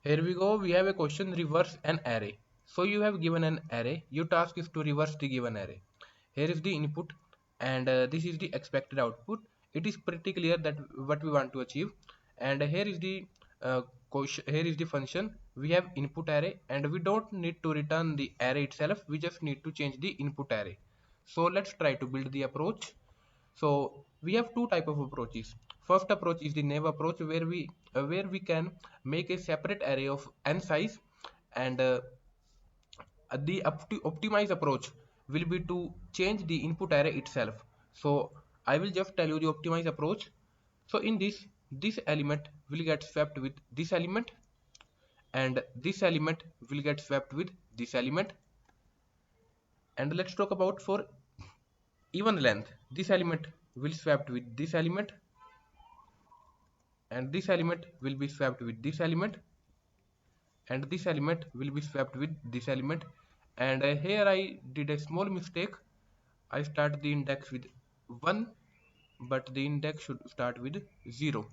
Here we go. We have a question: reverse an array. So you have given an array. Your task is to reverse the given array. Here is the input, and this is the expected output. It is pretty clear that what we want to achieve. And here is the question. Here is the function. We have input array, and we don't need to return the array itself. We just need to change the input array. So let's try to build the approach. So we have two type of approaches. First approach is the naive approach, where we can make a separate array of n size, and the optimized approach will be to change the input array itself. So I will just tell you the optimized approach. So in this element will get swapped with this element, and this element will get swapped with this element. And let's talk about for even length. This element will swapped with this element, and this element will be swapped with this element, and this element will be swapped with this element. And here I did a small mistake. I start the index with 1, but the index should start with 0.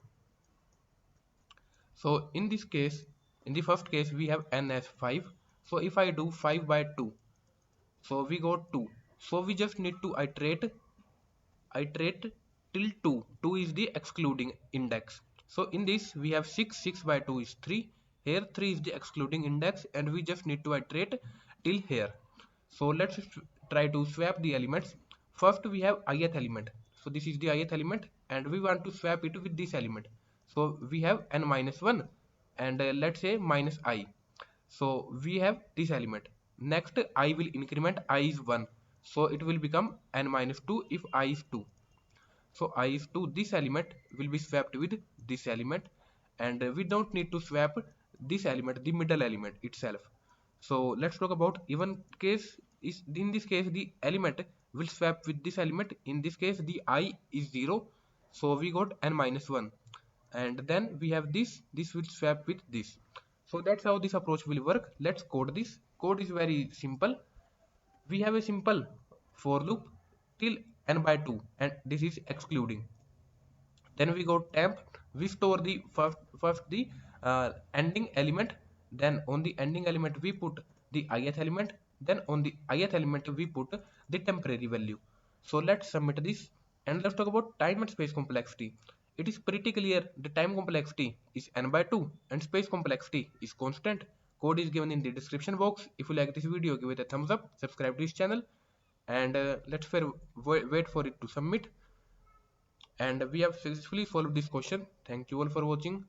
So in this case, in the first case, we have n as 5. So if I do 5 by 2, so we got 2. So we just need to iterate till 2. 2 is the excluding index. So in this we have 6. 6 by 2 is 3. Here 3 is the excluding index, and we just need to iterate till here. So let's try to swap the elements. First we have ith element. So this is the ith element, and we want to swap it with this element. So we have n minus 1, and let's say minus I. So we have this element. Next I will increment I is 1. So it will become n minus 2 if I is 2. So I is 2. This element will be swapped with this element, and we don't need to swap this element, the middle element itself. So let's talk about even case. Is in this case the element will swap with this element. In this case the I is 0, so we got n minus 1, and then we have this will swap with this. So that's how this approach will work. Let's code this. Code is very simple. We have a simple for loop till n by 2, and this is excluding. Then we go temp. We store the first the ending element. Then on the ending element we put the ith element. Then on the ith element we put the temporary value. So let's submit this, and let's talk about time and space complexity. It is pretty clear. The time complexity is n by 2 and space complexity is constant. Code is given in the description box. If you like this video, give it a thumbs up, subscribe to this channel, and let's wait for it to submit. And we have successfully solved this question. Thank you all for watching.